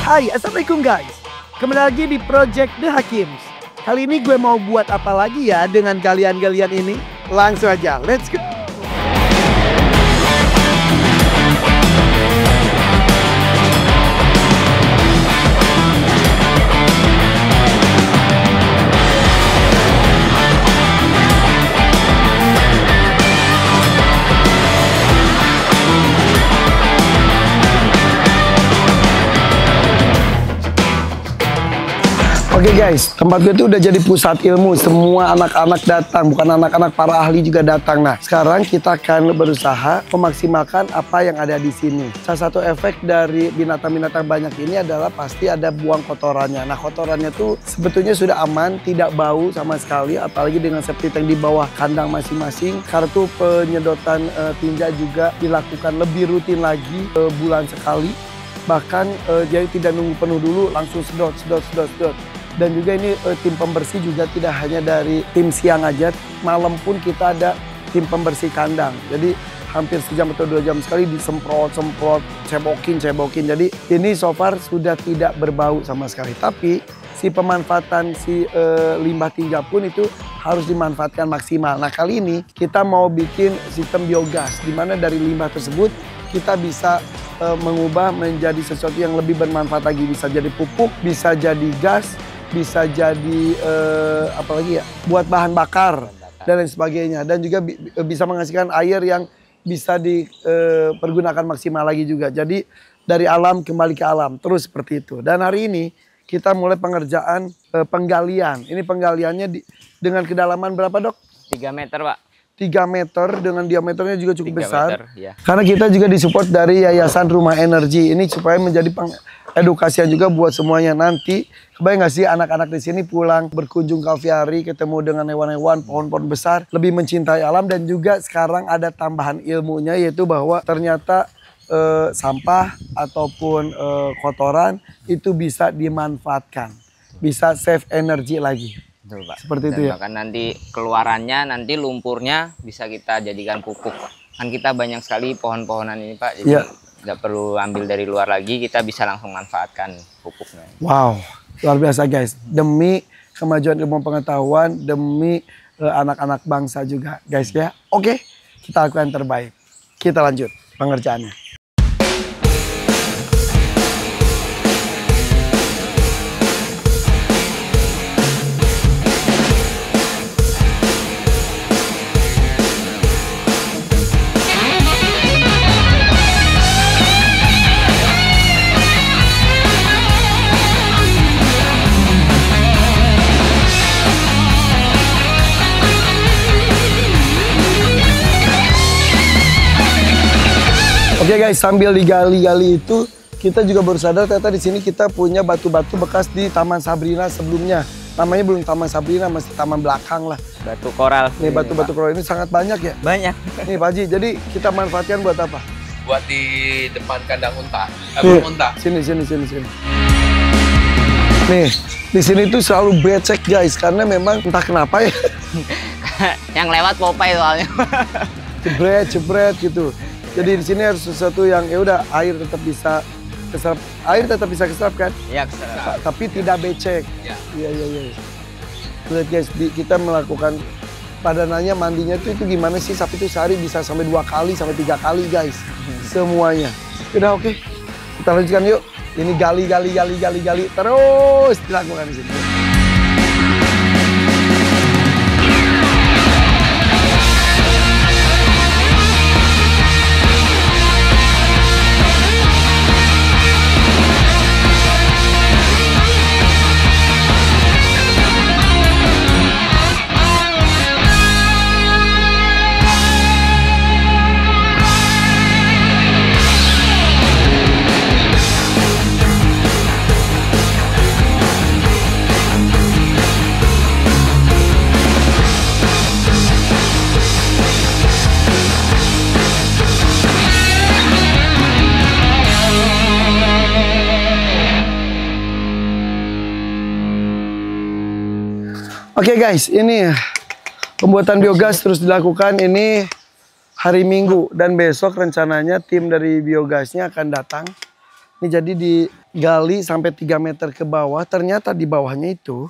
Hai, assalamualaikum guys. Kembali lagi di Project The Hakims. Kali ini gue mau buat apa lagi ya dengan kalian-kalian ini? Langsung aja, let's go. Oke guys, tempat gue tuh udah jadi pusat ilmu. Semua anak-anak datang, bukan anak-anak, para ahli juga datang. Nah, sekarang kita akan berusaha memaksimalkan apa yang ada di sini. Salah satu efek dari binatang-binatang banyak ini adalah pasti ada buang kotorannya. Nah, kotorannya tuh sebetulnya sudah aman, tidak bau sama sekali, apalagi dengan septic tank di bawah kandang masing-masing. Kartu penyedotan tinja juga dilakukan lebih rutin lagi, bulan sekali. Bahkan jadi tidak nunggu penuh dulu, langsung sedot. Dan juga ini tim pembersih juga tidak hanya dari tim siang aja, malam pun kita ada tim pembersih kandang. Jadi hampir sejam atau 2 jam sekali disemprot, cebokin. Jadi ini so far sudah tidak berbau sama sekali. Tapi si pemanfaatan si limbah tinja pun itu harus dimanfaatkan maksimal. Nah, kali ini kita mau bikin sistem biogas, di mana dari limbah tersebut kita bisa mengubah menjadi sesuatu yang lebih bermanfaat lagi. Bisa jadi pupuk, bisa jadi gas, bisa jadi apalagi ya, buat bahan bakar dan lain sebagainya. Dan juga bisa menghasilkan air yang bisa dipergunakan maksimal lagi juga. Jadi dari alam kembali ke alam, terus seperti itu. Dan hari ini kita mulai pengerjaan penggalian. Ini penggaliannya dengan kedalaman berapa, Dok? 3 meter, Pak. 3 meter dengan diameternya juga cukup besar. Meter, ya. Karena kita juga disupport dari Yayasan Rumah Energi. Ini supaya menjadi edukasian juga buat semuanya. Nanti kebayang nggak sih anak-anak di sini pulang berkunjung ke aviari, ketemu dengan hewan-hewan, pohon-pohon besar, lebih mencintai alam. Dan juga sekarang ada tambahan ilmunya, yaitu bahwa ternyata sampah ataupun kotoran itu bisa dimanfaatkan, bisa save energi lagi. Betul, Pak. Seperti itu ya. Bahkan nanti keluarannya, nanti lumpurnya bisa kita jadikan pupuk. Kan kita banyak sekali pohon-pohonan ini, Pak. Jadi nggak perlu ambil dari luar lagi, kita bisa langsung manfaatkan pupuknya. Wow, luar biasa guys. Demi kemajuan ilmu pengetahuan, demi anak-anak bangsa juga guys ya. Oke, kita lakukan yang terbaik. Kita lanjut pengerjaannya. Oke guys, sambil digali-gali itu kita juga baru sadar ternyata di sini kita punya batu-batu bekas di Taman Sabrina sebelumnya. Namanya belum Taman Sabrina, masih taman belakang lah. Batu koral. Nih batu-batu koral ini sangat banyak ya? Banyak. Nih Pak Haji, jadi kita manfaatkan buat apa? Buat di depan kandang unta. Unta. Sini. Nih, di sini tuh selalu becek guys, karena memang entah kenapa ya. Yang lewat Popeye soalnya. Jebret gitu. Jadi di sini harus sesuatu yang ya udah air tetap bisa keserap. Air tetap bisa keserap kan? Iya, keserap. Tapi tidak becek. Iya. Lihat guys, kita melakukan padanannya, mandinya itu gimana sih? Sapi itu sehari bisa sampai 2 kali sampai 3 kali guys. Semuanya. Udah oke. Kita lanjutkan yuk. Ini gali terus dilakukan di sini. Oke guys, ini pembuatan biogas terus dilakukan ini hari Minggu dan besok rencananya tim dari biogasnya akan datang. Ini jadi digali sampai 3 meter ke bawah. Ternyata di bawahnya itu,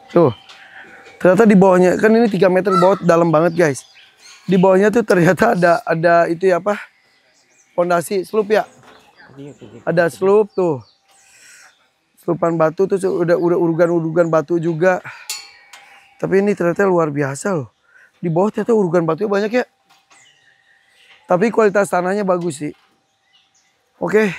tuh, ternyata di bawahnya kan ini 3 meter ke bawah, dalam banget guys. Di bawahnya tuh ternyata ada itu ya apa? Fondasi slope ya. Ada slope tuh. Slupan batu tuh udah urugan-urugan batu juga. Tapi ini ternyata luar biasa loh. Di bawah ternyata urugan batunya banyak ya. Tapi kualitas tanahnya bagus sih. Oke.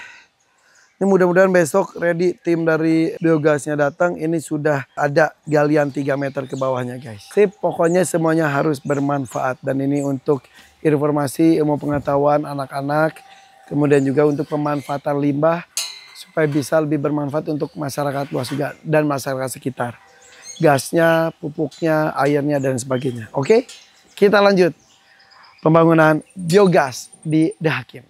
Ini mudah-mudahan besok ready tim dari biogasnya datang. Ini sudah ada galian 3 meter ke bawahnya guys. Sip, pokoknya semuanya harus bermanfaat. Dan ini untuk informasi, ilmu pengetahuan anak-anak. Kemudian juga untuk pemanfaatan limbah. Supaya bisa lebih bermanfaat untuk masyarakat luas juga. Dan masyarakat sekitar. Gasnya, pupuknya, airnya, dan sebagainya. Oke, kita lanjut. Pembangunan biogas di The Hakim.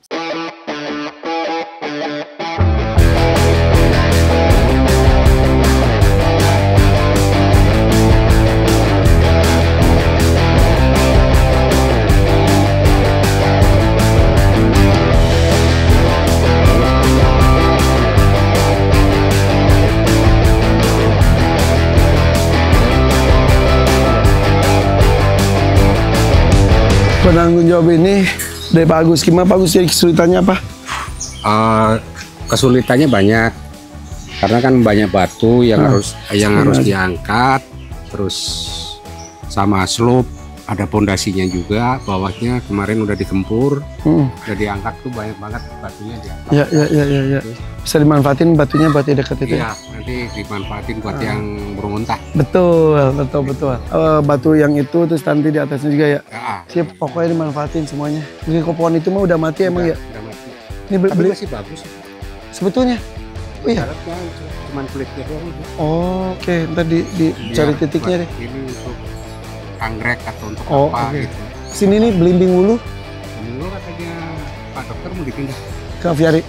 Penanggung jawab ini dari Pak Agus. Gimana Pak Agus, jadi kesulitannya apa? Kesulitannya banyak karena kan banyak batu yang harus diangkat, terus sama slope, ada pondasinya juga, bawahnya kemarin udah digempur, udah diangkat tuh banyak banget batunya diangkat. Ya. Bisa dimanfaatin batunya buat di dekat itu. Iya, nanti dimanfaatin buat yang burung unta. Betul. Batu yang itu terus nanti di atasnya juga ya. Ya, Siap, pokoknya dimanfaatin semuanya. Mungkin pohon itu mah udah mati emang ya. udah mati. Ini Tapi masih bagus. sebetulnya. Oh iya. Daratnya cuman kulitnya doang. Oh, oke. Ntar dicari titiknya deh. Ini untuk anggrek atau untuk Oh, apa oke. gitu. Sini nih belimbing wulu Dulu katanya Pak Dokter mau dipindah. ke aviari.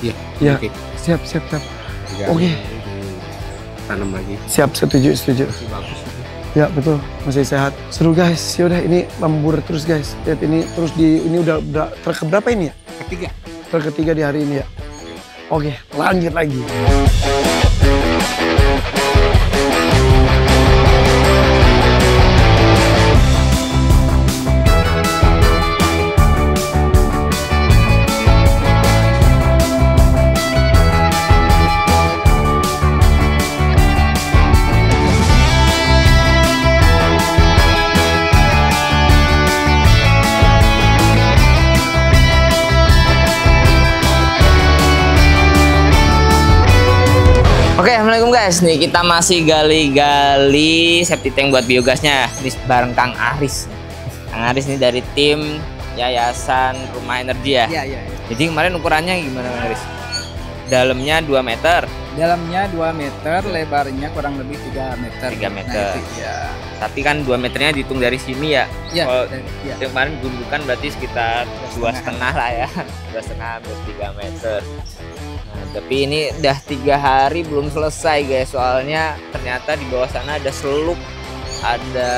Iya. Iya. Oke. Siap. Jadi Oke. Tanam lagi. Siap, setuju. Masih bagus. Ya betul, masih sehat. Seru guys. Yaudah ini lembur terus guys. Lihat ini terus ini udah truk keberapa ini ya? Ketiga. Truk ketiga di hari ini ya. Oke, lanjut lagi. Oke, assalamualaikum guys. Nih kita masih gali-gali septic tank buat biogasnya. Ini bareng Kang Aris. Kang Aris ini dari tim Yayasan Rumah Energi ya. Iya. Jadi kemarin ukurannya gimana Kang Aris? Dalamnya 2 meter. Dalamnya 2 meter, lebarnya kurang lebih 3 meter. 3 meter. Nah, itu, ya. Tapi kan 2 meternya dihitung dari sini ya. Iya. Kalau Iya. yang kemarin gundukan berarti sekitar 2,5 lah ya. 2,5 hampir 3 meter. Nah, tapi ini udah 3 hari belum selesai guys. Soalnya ternyata di bawah sana ada seluk, ada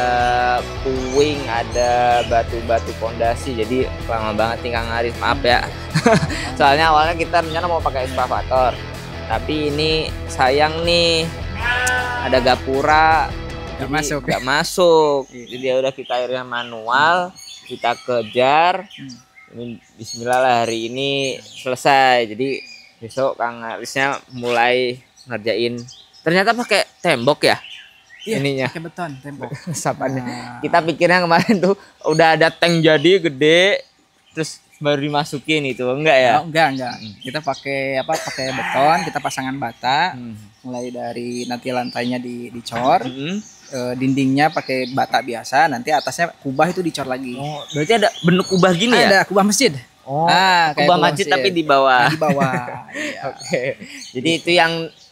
puing, ada batu-batu pondasi. Jadi lama banget nih Kang Aris, maaf ya. Soalnya awalnya kita rencana mau pakai ekskavator. Tapi ini sayang nih, ada gapura Nggak jadi masuk. nggak masuk. Jadi ya udah kita akhirnya manual, kita kejar. Ini Bismillah lah hari ini selesai. Jadi besok Kang Arisnya mulai ngerjain. Ternyata pakai tembok ya? Iya, Ininya. pakai beton tembok. Sapannya. Nah. Kita pikirnya kemarin tuh udah ada tank jadi gede, terus baru dimasukin itu, enggak ya? Oh, enggak. Kita pakai pakai beton, kita pasangan bata. Mulai dari nanti lantainya dicor, dindingnya pakai bata biasa, nanti atasnya kubah itu dicor lagi. Oh, berarti ada bentuk kubah gini ya? Ada kubah masjid. Oh, kayak kubah masjid tapi di bawah. Nah, di bawah. Iya. Oke. Jadi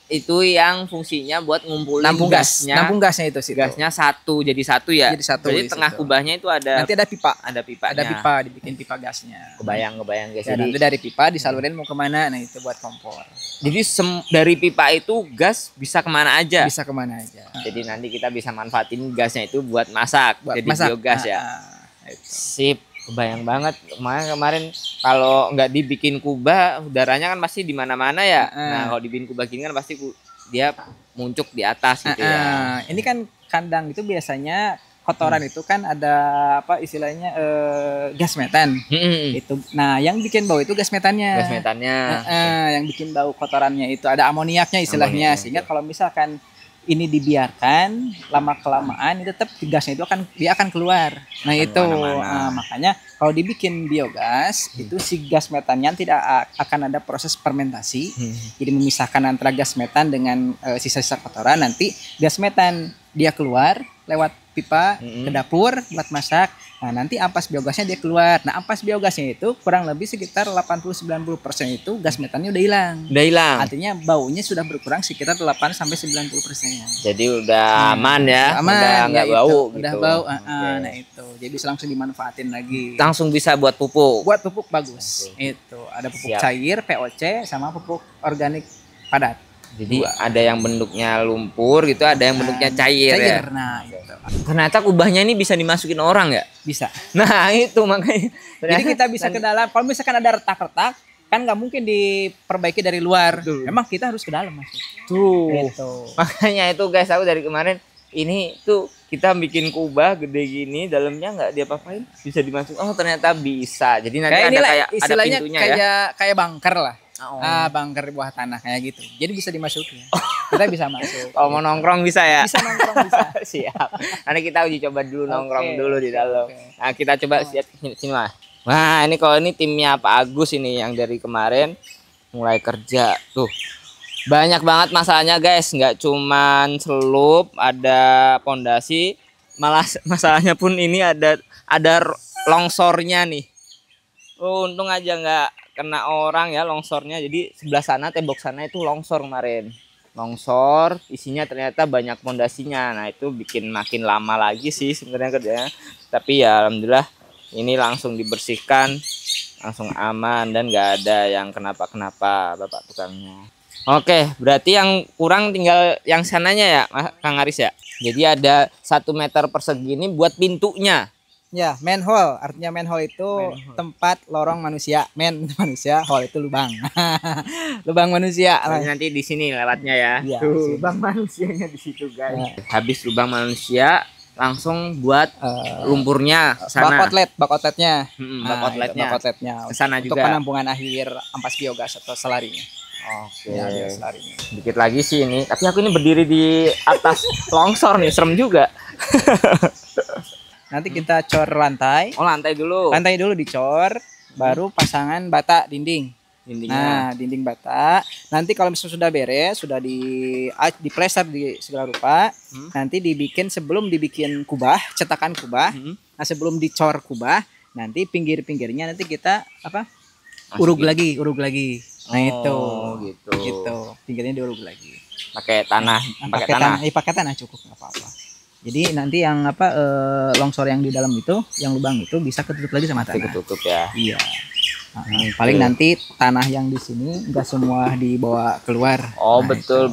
itu yang fungsinya buat ngumpulin Nampung gas. gasnya. Nampung gasnya itu sih. Gasnya satu jadi satu ya. Jadi satu Jadi di tengah situ. kubahnya itu ada Nanti ada pipa. pipanya. Ada pipa, dibikin pipa gasnya. Kebayang guys. Ya, nanti dari pipa disalurin mau kemana? Nah itu buat kompor. Jadi dari pipa itu gas bisa kemana aja. Bisa kemana aja. Jadi nanti kita bisa manfaatin gasnya itu buat masak. Buat jadi masak. biogas ya. Itu. Sip. Kebayang banget kemarin kalau nggak dibikin kubah udaranya kan pasti di mana-mana ya. Nah kalau dibikin kubah gini kan pasti dia muncul di atas gitu ya. Ini kan kandang itu biasanya kotoran itu kan ada apa istilahnya gas metan. Itu. Nah yang bikin bau itu gas metannya. Gas metannya. Yang bikin bau kotorannya itu ada amoniaknya istilahnya. Sehingga kalau misalkan ini dibiarkan lama kelamaan itu tetap gasnya itu dia akan keluar. Nah itu makanya kalau dibikin biogas itu si gas metannya tidak akan ada proses fermentasi. Jadi memisahkan antara gas metan dengan sisa-sisa kotoran. Nanti gas metan dia keluar lewat pipa ke dapur buat masak. Nah nanti ampas biogasnya dia keluar. Nah ampas biogasnya itu kurang lebih sekitar 80-90% itu gas metannya udah hilang. Udah hilang. Artinya baunya sudah berkurang sekitar 8-90%. Jadi udah aman ya. Aman. Udah nggak bau gitu. Udah bau. Nah itu. Jadi bisa langsung dimanfaatin lagi. Langsung bisa buat pupuk. Buat pupuk bagus. Itu ada pupuk cair, POC sama pupuk organik padat. Jadi ada yang bentuknya lumpur gitu, ada yang bentuknya cair ya. Nah, itu. Ternyata kubahnya ini bisa dimasukin orang ya? Bisa. Nah itu makanya. Jadi kita bisa ke dalam. Kalau misalkan ada retak-retak, kan nggak mungkin diperbaiki dari luar. Memang kita harus ke dalam masuk. Tuh. Gitu. Makanya itu guys, aku dari kemarin ini tuh kita bikin kubah gede gini, dalamnya nggak diapa-apain, bisa dimasukin. Oh ternyata bisa. Jadi nanti kayak ada pintunya ya. Kayak bunker lah. Bunker di bawah tanah kayak gitu. Jadi bisa dimasukin. Kita bisa masuk. Kalau mau nongkrong bisa ya? Bisa nongkrong bisa. Siap. Nanti kita uji coba dulu nongkrong dulu di dalam. Nah kita coba lihat sini Mas. Wah ini kalau ini timnya Pak Agus ini yang dari kemarin mulai kerja tuh. Banyak banget masalahnya guys. Nggak cuman selup, ada pondasi, malah masalahnya pun ini ada longsornya nih. Untung aja nggak kena orang ya longsornya. Jadi sebelah sana tembok sana itu longsor kemarin. Longsor isinya ternyata banyak pondasinya. Nah itu bikin makin lama lagi sih sebenarnya kerjanya. Tapi ya alhamdulillah ini langsung dibersihkan, langsung aman dan nggak ada yang kenapa-kenapa bapak tukangnya. Oke berarti yang kurang tinggal yang sananya ya Kang Aris ya. Jadi ada 1 meter persegi ini buat pintunya. Ya, manhole. Artinya manhole itu tempat lorong manusia. Manusia, hole itu lubang. Lubang manusia. Nanti di sini lewatnya ya. Ya tuh, lubang manusianya di situ guys. Habis lubang manusia langsung buat lumpurnya sana. Bak outletnya. Bak outletnya. Kesana juga. Untuk penampungan akhir ampas biogas atau selarinya. Oke. Ya, selarinya. Dikit lagi sih ini. Tapi aku ini berdiri di atas longsor nih, serem juga. Nanti kita cor lantai. Oh lantai dulu. Lantai dulu dicor, baru pasangan bata dinding. Dindingnya. Nah dinding bata. Nanti kalau misalnya sudah beres, sudah di plester di segala rupa, nanti dibikin sebelum dibikin kubah, cetakan kubah. Nah sebelum dicor kubah, nanti pinggir-pinggirnya nanti kita urug lagi. Nah itu. Gitu. Pinggirnya diurug lagi. Pakai tanah. Pakai tanah cukup nggak apa-apa. Jadi nanti yang longsor yang di dalam itu, yang lubang itu bisa ketutup lagi sama tanah. Ketutup ya. Iya. Paling nanti tanah yang di sini nggak semua dibawa keluar. Oh betul.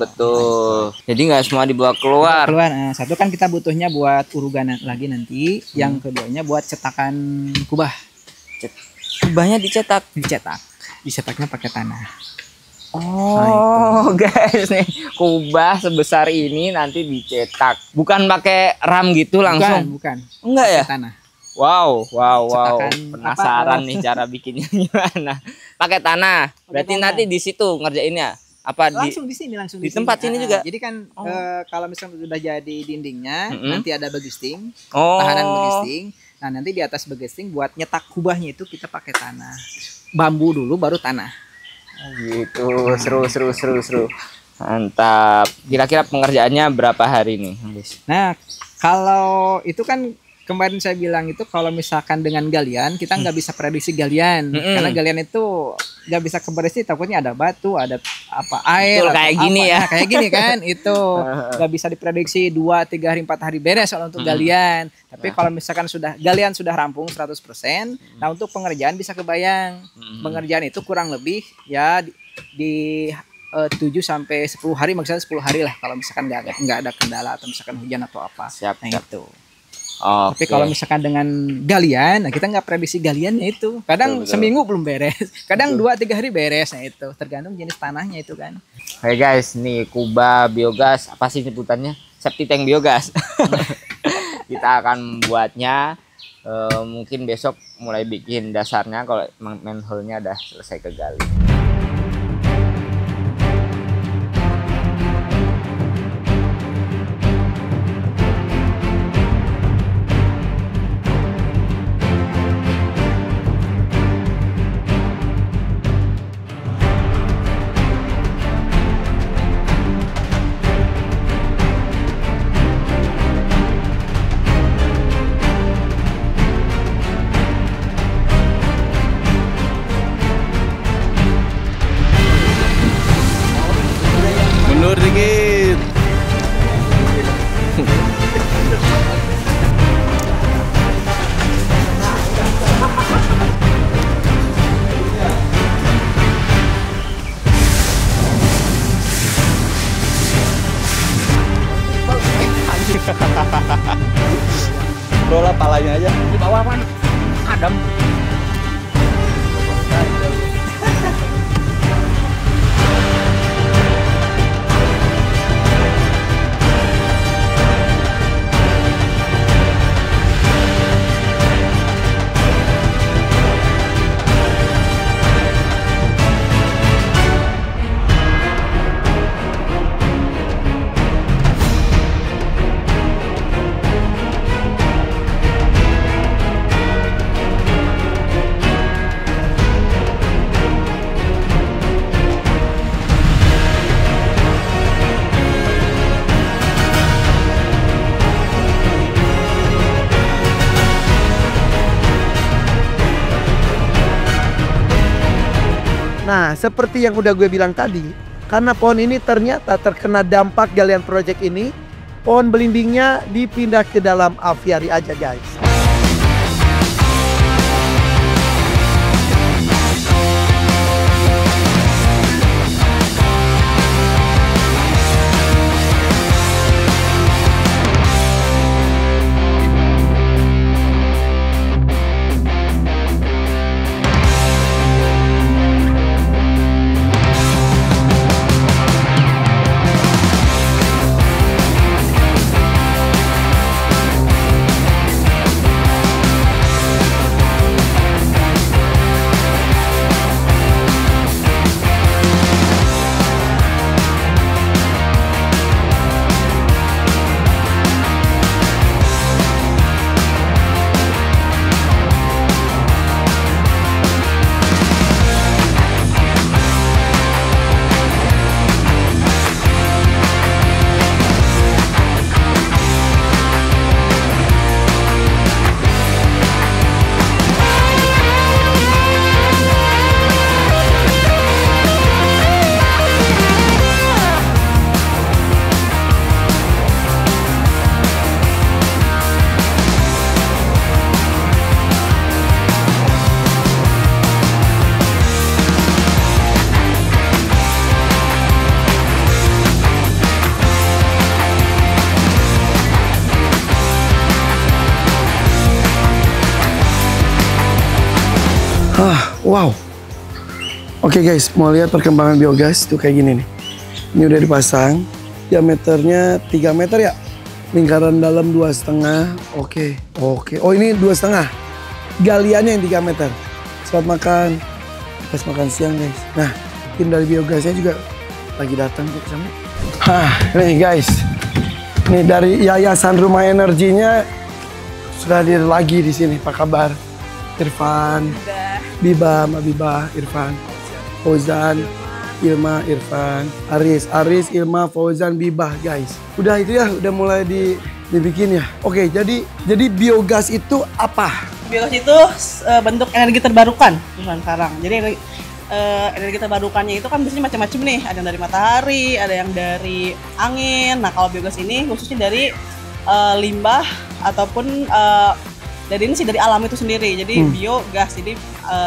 Jadi nggak semua dibawa keluar. Nah, satu kan kita butuhnya buat urugan lagi nanti. Yang keduanya buat cetakan kubah. Kubahnya dicetak. Dicetaknya pakai tanah. Oh guys nih kubah sebesar ini nanti dicetak, bukan pakai ram gitu langsung? Bukan. Enggak ya? Tanah. Wow. Penasaran nih cara bikinnya gimana? Pakai tanah. Berarti nanti di situ ngerjainnya apa? Langsung di sini di tempat sini juga. Jadi kan kalau misalnya sudah jadi dindingnya, nanti ada bagisting, Oh. tahanan bagisting. Nah nanti di atas bagisting buat nyetak kubahnya itu kita pakai tanah, bambu dulu baru tanah. Gitu, seru. Mantap. Kira-kira pengerjaannya berapa hari nih? Nah, kalau itu kan kemarin saya bilang itu kalau misalkan dengan galian kita nggak bisa prediksi galian karena galian itu nggak bisa keprediksi, takutnya ada batu, ada air. Betul, kayak gini ya. Nah, kayak gini kan itu nggak bisa diprediksi 2, 3 hari 4 hari beres kalau untuk galian. Tapi kalau misalkan galian sudah rampung 100%, nah untuk pengerjaan bisa kebayang. Pengerjaan itu kurang lebih ya di 7 sampai 10 hari, maksudnya 10 hari lah kalau misalkan nggak ada kendala atau misalkan hujan atau apa. Siap. Nah, itu. Tapi kalau misalkan dengan galian, nah kita nggak prediksi galiannya itu. Kadang seminggu belum beres, kadang 2-3 hari beres. Nah itu tergantung jenis tanahnya itu kan. Oke guys, nih Kuba biogas, apa sih sebutannya? Septic tank biogas. Kita akan membuatnya. Mungkin besok mulai bikin dasarnya kalau manhole-nya udah selesai kegali. Mundur dikit. Bola palanya aja. Di bawah kan Adam. Nah, seperti yang udah gue bilang tadi, karena pohon ini ternyata terkena dampak galian project ini, pohon belimbingnya dipindah ke dalam aviari aja guys. Wow. Oke guys, mau lihat perkembangan biogas tuh kayak gini nih. Ini udah dipasang, diameternya 3 meter ya. Lingkaran dalam 2,5. Oke. Oh ini 2,5. Galiannya yang 3 meter. Selamat makan. Pas makan siang guys. Nah, tim dari biogasnya juga lagi datang ke sana. Nih guys. Nih dari Yayasan Rumah Energinya sudah hadir lagi di sini. Apa kabar? Irfan, Biba, Irfan, Fauzan, Ilma, Irfan, Aris, Ilma, Fauzan, Biba, guys. Udah itu ya, udah mulai dibikin ya. Oke, jadi biogas itu apa? Biogas itu bentuk energi terbarukan sekarang. Jadi energi terbarukannya itu kan biasanya macam-macam nih. Ada yang dari matahari, ada yang dari angin. Nah kalau biogas ini khususnya dari limbah ataupun dari ini sih dari alam itu sendiri. Jadi biogas, jadi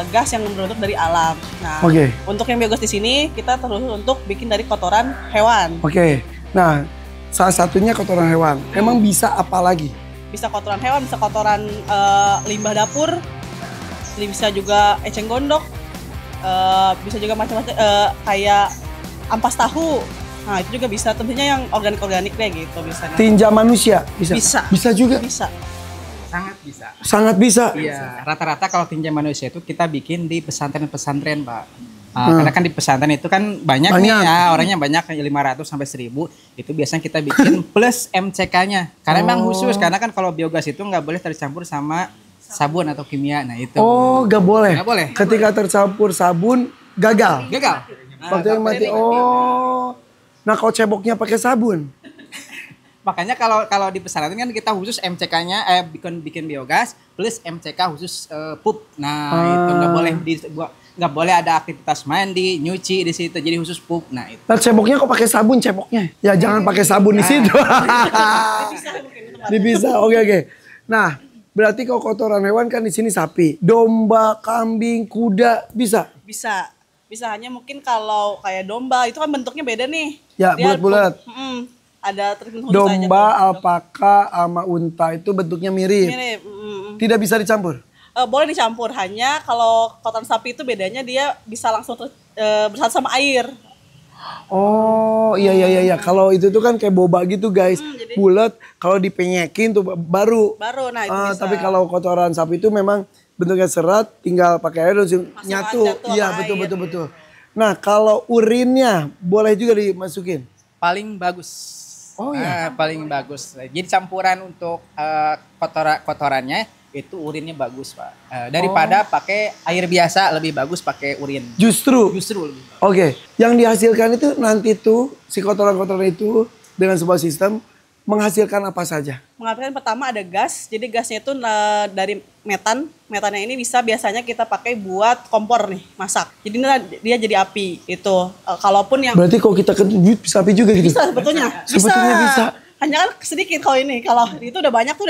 gas yang berbentuk dari alam. Nah, untuk yang biogas di sini kita terus untuk bikin dari kotoran hewan. Nah, salah satunya kotoran hewan. Emang bisa apa lagi? bisa kotoran hewan, bisa kotoran limbah dapur, bisa juga eceng gondok, bisa juga macam-macam kayak ampas tahu. Nah itu juga bisa, tentunya yang organik deh gitu bisa. Tinja manusia bisa? Bisa juga? Bisa. Sangat bisa. Sangat bisa? Iya, rata-rata kalau tinja manusia itu kita bikin di pesantren-pesantren, Pak. Karena kan di pesantren itu kan banyak nih ya, orangnya banyak 500 sampai 1000. Itu biasanya kita bikin plus MCK-nya. Karena memang khusus, karena kan kalau biogas itu nggak boleh tercampur sama sabun atau kimia. Nah itu. Oh, nggak boleh. Nggak boleh. Ketika tercampur sabun gagal. Bakteria mati. Oh. Nah, kalau ceboknya pakai sabun. Makanya kalau di pesantren kan kita khusus MCK-nya bikin biogas plus MCK khusus pup. Nah, itu nggak boleh ada aktivitas mandi, nyuci di situ. Jadi khusus pup. Nah, itu. Nah, ceboknya kok pakai sabun ceboknya? Ya jangan pakai sabun di situ. Dipisah. Oke. Nah, berarti kalau kotoran hewan kan di sini sapi, domba, kambing, kuda bisa? Bisa hanya mungkin kalau kayak domba itu kan bentuknya beda nih. Ya, bulat-bulat. Ada treatment khusus domba, aja. alpaka, sama unta itu bentuknya mirip. Tidak bisa dicampur? Boleh dicampur, hanya kalau kotoran sapi itu bedanya dia bisa langsung bersatu sama air. Oh iya. Kalau itu tuh kan kayak boba gitu guys, bulat. Kalau dipenyekin tuh baru. Nah itu bisa. Tapi kalau kotoran sapi itu memang bentuknya serat, tinggal pakai air langsung nyatu. Iya betul. Nah kalau urinnya boleh juga dimasukin? Paling bagus. Oh iya. Paling bagus. Jadi campuran untuk kotorannya itu urinnya bagus, Pak. Daripada pakai air biasa, lebih bagus pakai urin. Justru lebih. Oke. Yang dihasilkan itu nanti tuh si kotoran-kotoran itu dengan sebuah sistem menghasilkan apa saja? Menghasilkan pertama ada gas. Jadi gasnya itu dari metan. Metannya ini bisa biasanya kita pakai buat kompor nih, masak. Jadi dia jadi api itu. Kalaupun yang berarti kalau kita kentut bisa api juga gitu? Bisa sebetulnya. Bisa. Hanya kan sedikit kalau ini. Kalau itu udah banyak tuh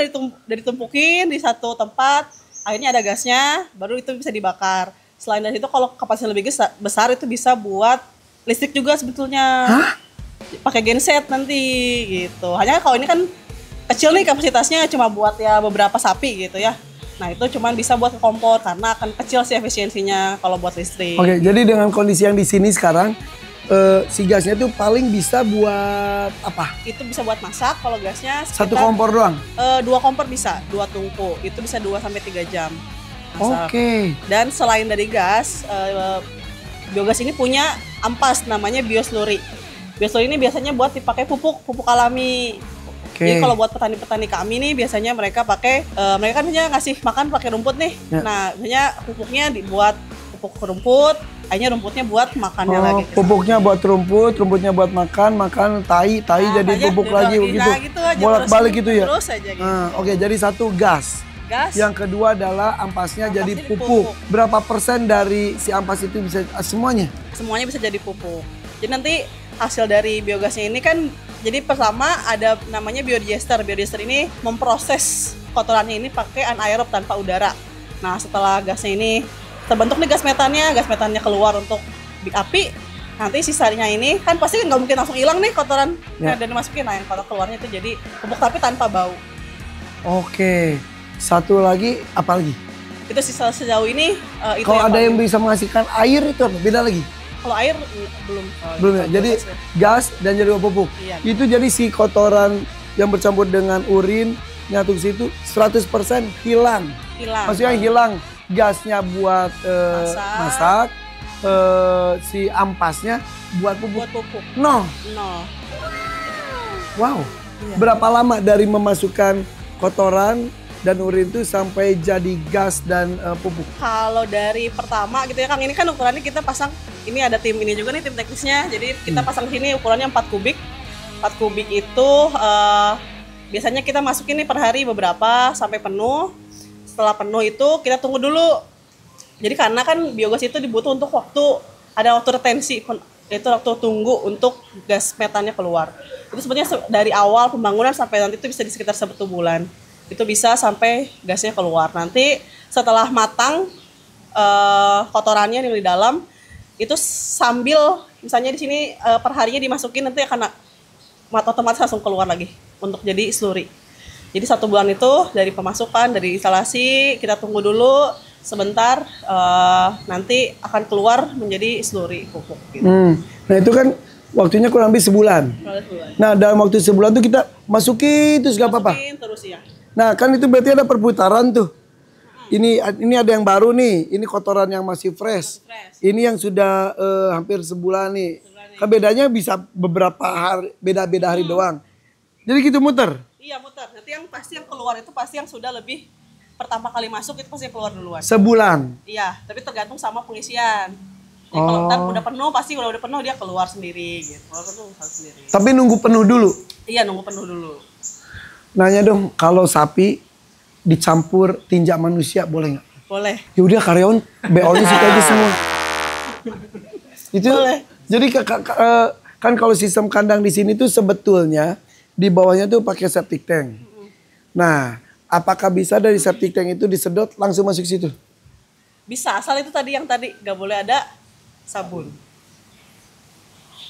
ditumpukin di satu tempat. Akhirnya ada gasnya, baru itu bisa dibakar. Selain dari itu kalau kapasitas lebih besar itu bisa buat listrik juga sebetulnya. Hah? Pakai genset nanti gitu. Hanya kalau ini kan kecil nih kapasitasnya, cuma buat ya beberapa sapi gitu ya. Nah itu cuma bisa buat kompor karena akan kecil sih efisiensinya kalau buat listrik. Oke, jadi dengan kondisi yang di sini sekarang si gasnya itu paling bisa buat apa? Itu bisa buat masak kalau gasnya. Satu kompor doang? 2 kompor bisa, 2 tungku. Itu bisa 2-3 jam masak. Oke. Dan selain dari gas, biogas ini punya ampas namanya biosluri. Biosluri ini biasanya buat dipakai pupuk alami. Jadi kalau buat petani-petani kami nih biasanya mereka pakai, mereka kan hanya ngasih makan pakai rumput nih. Ya. Nah biasanya pupuknya dibuat pupuk rumput, akhirnya rumputnya buat makannya lagi. Pupuknya buat rumput, rumputnya buat makan tai jadi pupuk lagi begitu. Gitu bolak-balik gitu ya. Terus aja gitu. Oke, jadi satu gas. Yang kedua adalah ampasnya jadi pupuk. Berapa persen dari si ampas itu bisa semuanya? Semuanya bisa jadi pupuk. Jadi nanti hasil dari biogasnya ini kan, jadi pertama ada namanya biodigester. Biodigester ini memproses kotorannya ini pakai anaerob tanpa udara. Nah setelah gasnya ini terbentuk nih gas metannya keluar untuk api. Nanti sisanya ini kan pasti nggak mungkin langsung hilang nih kotoran dan dimasukin. Nah yang kotor keluarnya itu jadi pupuk tapi tanpa bau. Oke, satu lagi apa lagi? Itu sisa sejauh ini. Kalau ada yang bisa menghasilkan air itu apa? Beda lagi? Kalau air belum. Belum ya. Jadi gas dan jadi pupuk. Iya. Itu jadi si kotoran yang bercampur dengan urin nyatu ke situ 100% hilang. Maksudnya hilang gasnya buat masak, si ampasnya buat pupuk. Nol. Wow. Iya. Berapa lama dari memasukkan kotoran dan urin itu sampai jadi gas dan pupuk? Kalau dari pertama gitu ya Kang, ini kan ukurannya kita pasang, ini ada tim ini juga nih, tim teknisnya. Jadi kita pasang sini ukurannya 4 kubik. 4 kubik itu biasanya kita masukin nih per hari beberapa sampai penuh. Setelah penuh itu kita tunggu dulu. Jadi karena kan biogas itu dibutuh untuk ada waktu retensi, itu waktu tunggu untuk gas metannya keluar. Itu sebenarnya dari awal pembangunan sampai nanti itu bisa di sekitar 1 bulan. Itu bisa sampai gasnya keluar. Nanti setelah matang kotorannya di dalam, itu sambil misalnya di sini perharinya dimasukin, nanti akan otomatis langsung keluar lagi untuk jadi slurry. Jadi 1 bulan itu dari pemasukan, dari instalasi, kita tunggu dulu sebentar, nanti akan keluar menjadi slurry pupuk. Gitu. Nah itu kan waktunya kurang lebih sebulan. Nah dalam waktu sebulan tuh kita masukin terus gak apa-apa. Terus ya. Nah kan itu berarti ada perputaran tuh. Ini ada yang baru nih, ini kotoran yang masih fresh. Ini yang sudah hampir sebulan nih. Kan bedanya bisa beberapa hari, beda-beda hari doang. Jadi gitu muter. Iya muter. Nanti yang pasti yang keluar itu pasti yang sudah lebih pertama kali masuk itu pasti keluar duluan. Sebulan. Iya, tapi tergantung sama pengisian. Jadi kalau ntar udah penuh pasti udah penuh dia keluar sendiri gitu. Keluar penuh sendiri. Tapi nunggu penuh dulu. Iya nunggu penuh dulu. Nanya dong, kalau sapi dicampur tinja manusia boleh nggak? Boleh. Ya udah karyawan BO-nya suka aja semua. Itu Boleh. Jadi kan kalau sistem kandang di sini tuh sebetulnya di bawahnya tuh pakai septic tank. Nah, apakah bisa dari septic tank itu disedot langsung masuk situ? Bisa, asal itu tadi yang tadi nggak boleh ada sabun.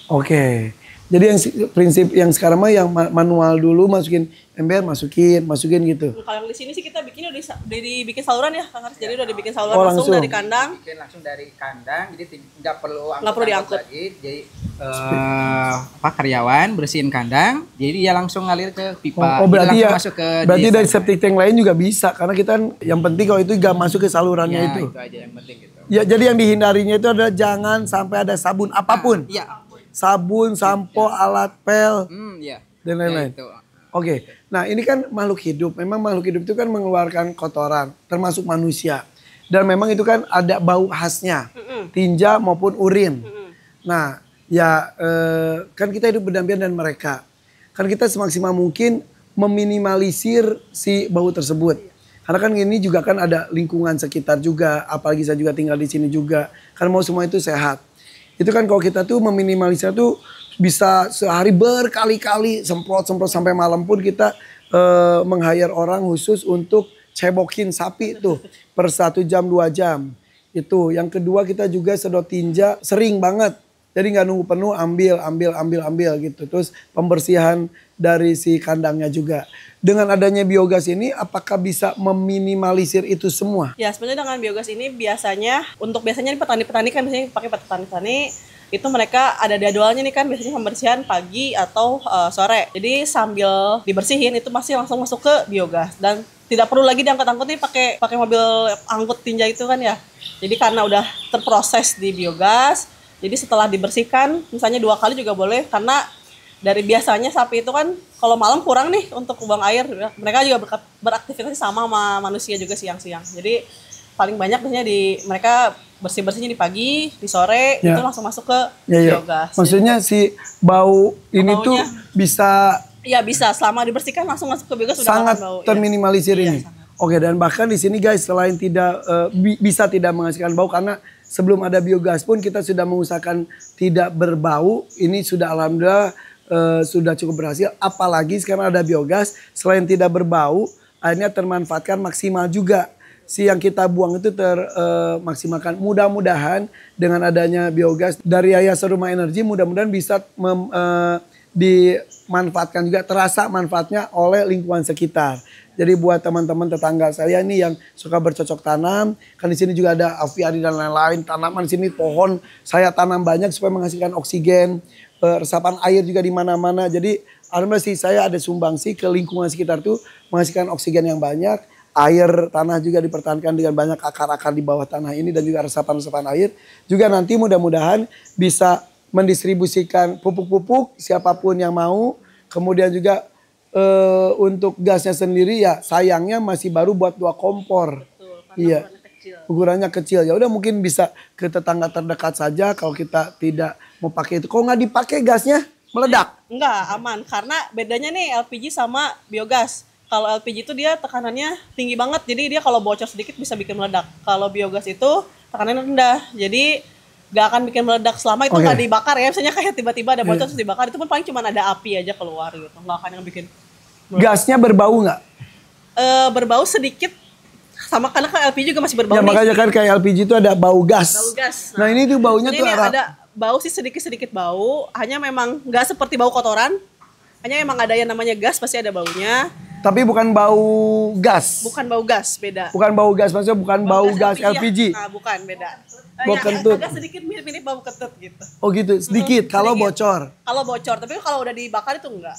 Oke. Jadi yang prinsip yang sekarang mah yang manual dulu masukin ember, masukin gitu. Kalau yang di sini sih kita bikinnya udah dibikin saluran ya, Kang Haris. Jadi udah dibikin saluran Oh, langsung langsung. dari kandang. Bikin langsung dari kandang, jadi nggak perlu diangkut. lagi. Jadi karyawan bersihin kandang, jadi dia langsung ngalir ke pipa. Oh berarti Jadi ya, langsung masuk ke berarti dari desa. septic tank lain juga bisa. Karena kita kan yang penting kalau itu gak masuk ke salurannya Ya, itu. itu aja yang penting gitu. Ya jadi yang dihindarinya itu adalah jangan sampai ada sabun apapun. Iya. Sabun, sampo, alat pel, Iya. dan lain-lain. Ya, itu. Oke, nah ini kan makhluk hidup. Memang makhluk hidup itu kan mengeluarkan kotoran, termasuk manusia. Dan memang itu kan ada bau khasnya, tinja maupun urin. Nah, ya kan kita hidup berdampingan dengan mereka. Kan kita semaksimal mungkin meminimalisir si bau tersebut. Karena kan ini juga kan ada lingkungan sekitar juga, apalagi saya juga tinggal di sini juga. Karena mau semua itu sehat. Itu kan kalau kita tuh meminimalisir tuh bisa sehari berkali-kali semprot sampai malam pun kita meng-hire orang khusus untuk cebokin sapi tuh per 1 jam 2 jam. Itu. Yang kedua kita juga sedot tinja sering banget. Jadi nggak nunggu penuh ambil gitu. Terus pembersihan dari si kandangnya juga. Dengan adanya biogas ini apakah bisa meminimalisir itu semua? Ya sebenarnya dengan biogas ini biasanya di petani-petani kan biasanya pakai petani itu mereka ada jadwalnya nih kan biasanya pembersihan pagi atau sore. Jadi sambil dibersihin itu masih langsung masuk ke biogas dan tidak perlu lagi diangkut-angkut nih pakai mobil angkut tinja itu kan ya. Jadi karena udah terproses di biogas, jadi setelah dibersihkan misalnya 2 kali juga boleh karena dari biasanya sapi itu kan kalau malam kurang nih untuk buang air, mereka juga beraktivitas sama manusia juga siang-siang. Jadi paling banyak biasanya mereka bersih-bersihnya di pagi, di sore, Ya. itu langsung masuk ke Ya. biogas. Maksudnya si bau ini Baunya. tuh bisa Iya bisa, selama dibersihkan langsung masuk ke biogas sudah sangat nggak akan bau. terminimalisir Iya, ini. sangat. Oke, dan bahkan di sini guys selain tidak bisa tidak menghasilkan bau karena sebelum ada biogas pun kita sudah mengusahakan tidak berbau. Ini sudah alhamdulillah sudah cukup berhasil. Apalagi sekarang ada biogas, selain tidak berbau, akhirnya termanfaatkan maksimal juga. Si yang kita buang itu termaksimalkan. Mudah-mudahan dengan adanya biogas dari Yayasan Rumah Energi, mudah-mudahan bisa dimanfaatkan juga, terasa manfaatnya oleh lingkungan sekitar. Jadi buat teman-teman tetangga saya nih yang suka bercocok tanam, kan di sini juga ada aviari dan lain-lain, tanaman di sini pohon saya tanam banyak supaya menghasilkan oksigen, resapan air juga di mana-mana. Jadi alhamdulillah sih saya ada sumbangsi ke lingkungan sekitar tuh menghasilkan oksigen yang banyak, air tanah juga dipertahankan dengan banyak akar-akar di bawah tanah ini dan juga resapan-resapan air. Juga nanti mudah-mudahan bisa mendistribusikan pupuk-pupuk siapapun yang mau. Kemudian juga untuk gasnya sendiri ya sayangnya masih baru buat 2 kompor. Iya. Ukurannya kecil. Ya udah mungkin bisa ke tetangga terdekat saja kalau kita tidak mau pakai itu. Kalau nggak dipakai gasnya meledak. Enggak, aman. Karena bedanya nih LPG sama biogas. Kalau LPG itu dia tekanannya tinggi banget. Jadi dia kalau bocor sedikit bisa bikin meledak. Kalau biogas itu tekanannya rendah. Jadi nggak akan bikin meledak selama itu nggak dibakar ya. Misalnya kayak tiba-tiba ada bocor terus dibakar. Itu pun paling cuma ada api aja keluar gitu. Nggak akan yang bikin meledak. Gasnya berbau nggak? Berbau sedikit. Sama karena kan LPG juga masih berbau Ya nih. makanya kan kayak LPG itu ada bau gas. Bau gas. Nah ini tuh baunya Ini tuh arah. ada bau sih sedikit-sedikit bau. Hanya memang nggak seperti bau kotoran. Hanya memang ada yang namanya gas pasti ada baunya. Tapi bukan bau gas. Bukan bau gas, beda. Bukan bau gas, maksudnya bukan bau gas ya. LPG. Nah, bukan, beda. Bau kentut. Agak sedikit mirip-mirip bau kentut gitu. Oh gitu, sedikit kalau sedikit. bocor. Kalau bocor, tapi kalau udah dibakar itu enggak.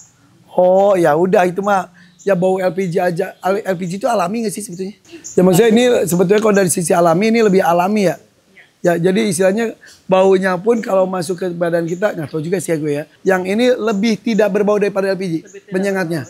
Oh ya udah itu mah ya bau LPG aja. LPG itu alami nggak sih sebetulnya? Ya maksudnya ini sebetulnya kalau dari sisi alami ini lebih alami ya. Ya jadi istilahnya baunya pun kalau masuk ke badan kita nggak tahu juga sih ya gue ya. Yang ini lebih tidak berbau daripada LPG. Penyengatnya.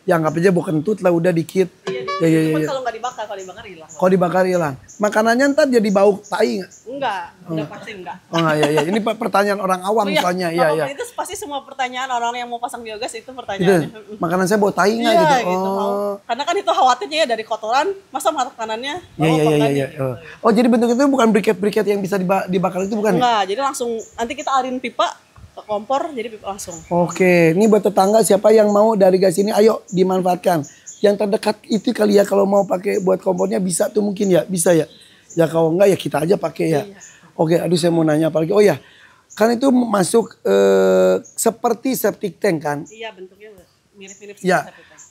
Ya anggap aja bau kentut lah udah dikit. Cuma kalau nggak dibakar, kalau dibakar hilang. Kalau dibakar hilang. Makanannya ntar jadi bau tai nggak? Enggak, udah pasti enggak. Oh enggak ya. Ini pertanyaan orang awam soalnya. Iya. Itu pasti semua pertanyaan orang yang mau pasang biogas itu Itu, pertanyaannya. makanan saya bau tai nggak Iya, gitu? gitu. Karena kan itu khawatirnya ya dari kotoran, masa makanannya Iya. Oh jadi bentuk itu bukan briket-briket yang bisa dibakar itu bukan? Enggak, jadi langsung nanti kita alirin pipa ke kompor, jadi pipa langsung. Oke, ini buat tetangga siapa yang mau dari gas ini, ayo dimanfaatkan. Yang terdekat itu kali ya kalau mau pakai buat kompornya bisa tuh mungkin ya, bisa ya. Ya kalau enggak ya kita aja pakai ya. Oke, aduh saya mau nanya apa lagi. Oh ya, kan itu masuk seperti septic tank kan? Iya, bentuknya mirip-mirip Ya, septic tank.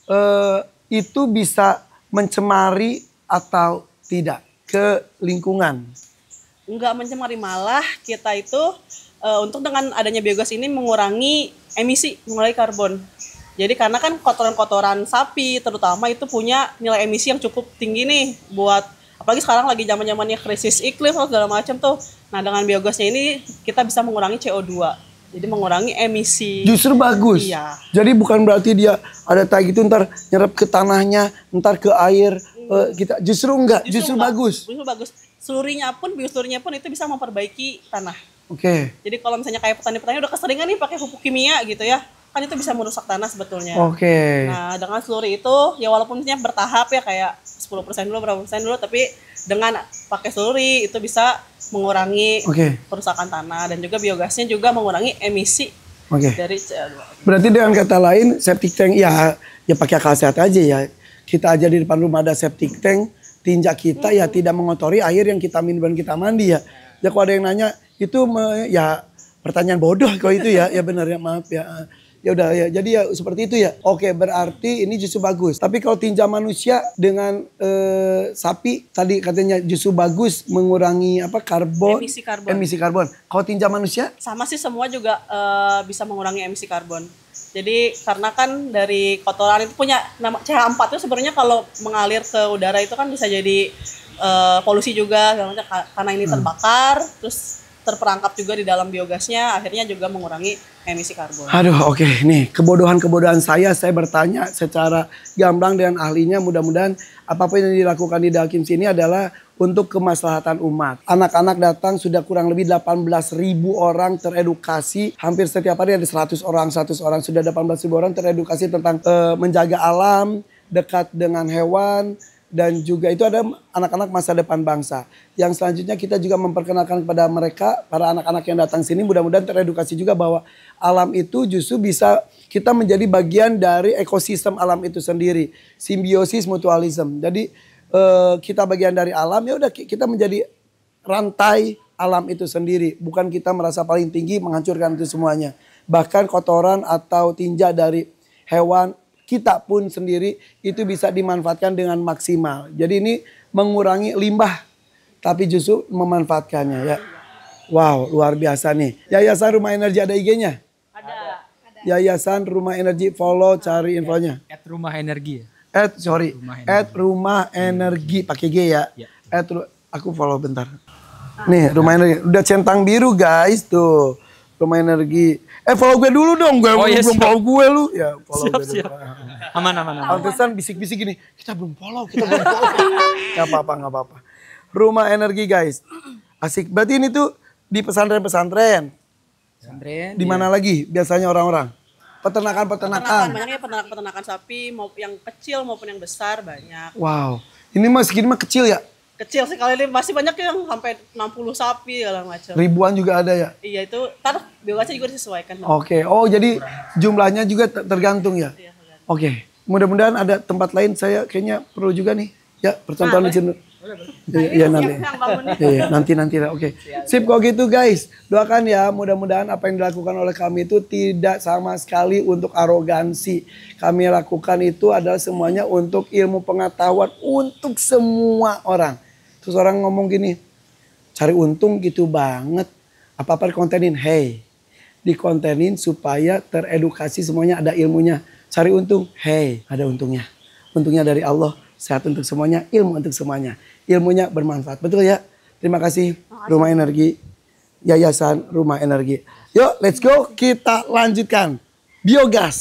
itu bisa mencemari atau tidak ke lingkungan. Enggak mencemari, malah kita itu untuk dengan adanya biogas ini mengurangi emisi, mengurangi karbon. Jadi karena kan kotoran-kotoran sapi terutama itu punya nilai emisi yang cukup tinggi nih buat apalagi sekarang lagi zaman-zamannya krisis iklim atau segala macam tuh. Nah, dengan biogasnya ini kita bisa mengurangi CO2. Jadi mengurangi emisi. Justru bagus. Iya. Jadi bukan berarti dia ada tai gitu ntar nyerap ke tanahnya, ntar ke air kita justru enggak, justru bagus. Justru bagus. Bioslurinya pun itu bisa memperbaiki tanah. Oke. Jadi kalau misalnya kayak petani-petani udah keseringan nih pakai pupuk kimia gitu ya, kan itu bisa merusak tanah sebetulnya. Oke. Nah, dengan slurry itu ya walaupun misalnya bertahap ya kayak 10% dulu, berapa persen dulu, tapi dengan pakai slurry itu bisa mengurangi kerusakan tanah dan juga biogasnya juga mengurangi emisi dari CO2. Berarti dengan kata lain septic tank ya pakai akal sehat aja ya. Kita aja di depan rumah ada septic tank, tinjak kita ya tidak mengotori air yang kita minum dan kita mandi ya. Ya kalau ada yang nanya itu ya pertanyaan bodoh kalau itu ya. Ya benar ya, maaf ya. Ya udah ya, jadi ya seperti itu ya. Oke, berarti ini justru bagus. Tapi kalau tinja manusia dengan sapi tadi katanya justru bagus mengurangi apa karbon. Emisi karbon. Kalau tinja manusia? Sama sih, semua juga bisa mengurangi emisi karbon. Jadi karena kan dari kotoran itu punya nama CH4 itu sebenarnya kalau mengalir ke udara itu kan bisa jadi polusi juga karena ini terbakar terus terperangkap juga di dalam biogasnya, akhirnya juga mengurangi emisi karbon. Aduh, oke. Nih, kebodohan saya bertanya secara gamblang dengan ahlinya. Mudah-mudahan apapun yang dilakukan di Dalkim sini adalah untuk kemaslahatan umat. Anak-anak datang sudah kurang lebih 18.000 orang teredukasi. Hampir setiap hari ada 100 orang sudah 18.000 orang teredukasi tentang menjaga alam, dekat dengan hewan. Dan juga itu ada anak-anak masa depan bangsa. Yang selanjutnya kita juga memperkenalkan kepada mereka, para anak-anak yang datang sini mudah-mudahan teredukasi juga bahwa alam itu justru bisa kita menjadi bagian dari ekosistem alam itu sendiri. Simbiosis mutualisme. Jadi kita bagian dari alam, ya udah kita menjadi rantai alam itu sendiri. Bukan kita merasa paling tinggi menghancurkan itu semuanya. Bahkan kotoran atau tinja dari hewan, kita pun sendiri itu bisa dimanfaatkan dengan maksimal. Jadi ini mengurangi limbah, tapi justru memanfaatkannya ya. Wow, luar biasa nih. Yayasan Rumah Energi ada IG-nya? Ada. Yayasan Rumah Energi, follow, cari infonya. @rumah energi. @rumah energi pakai G ya. Aku follow bentar. Nih, Rumah Energi. Udah centang biru guys tuh. Rumah Energi. Follow gue dulu dong, gue belum follow gue lu. Ya, follow gue dulu. Aman. Pantesan bisik-bisik gini, kita belum follow. Gak apa-apa. Rumah Energi guys. Asik, berarti ini tuh di pesantren-pesantren. Di mana lagi biasanya orang-orang? Peternakan. Banyaknya peternakan sapi, mau yang kecil maupun yang besar banyak. Wow, ini mah segini mah kecil ya? Kecil sekali ini masih banyak yang sampai 60 sapi segala macam. Ribuan juga ada ya? Iya itu, biogasnya juga disesuaikan. Oke, oh jadi jumlahnya juga tergantung ya? Iya, tergantung. Oke, mudah-mudahan ada tempat lain saya kayaknya perlu juga nih. Ya, percontohan di sini. Iya nanti. Yang bangunnya. Iya nanti lah. Oke. Sip kok gitu guys. Doakan ya mudah-mudahan apa yang dilakukan oleh kami itu tidak sama sekali untuk arogansi. Kami lakukan itu adalah semuanya untuk ilmu pengetahuan untuk semua orang. Terus orang ngomong gini, cari untung gitu banget. Apa-apa dikontenin, hey. Dikontenin supaya teredukasi semuanya ada ilmunya. Cari untung, hey, ada untungnya. Untungnya dari Allah, sehat untuk semuanya, ilmu untuk semuanya. Ilmunya bermanfaat, betul ya? Terima kasih Rumah Energi, Yayasan Rumah Energi. Yuk, let's go, kita lanjutkan. Biogas.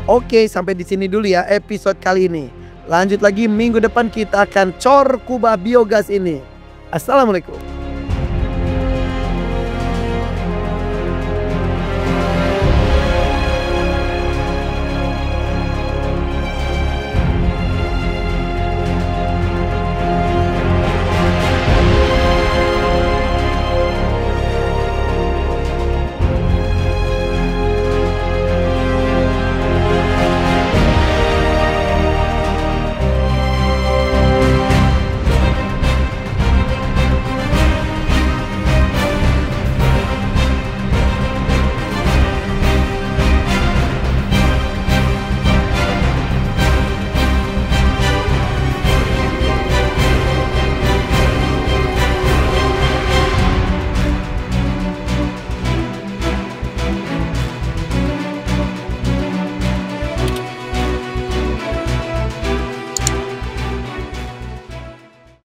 Oke, sampai di sini dulu ya episode kali ini. Lanjut lagi minggu depan kita akan cor kubah biogas ini. Assalamualaikum.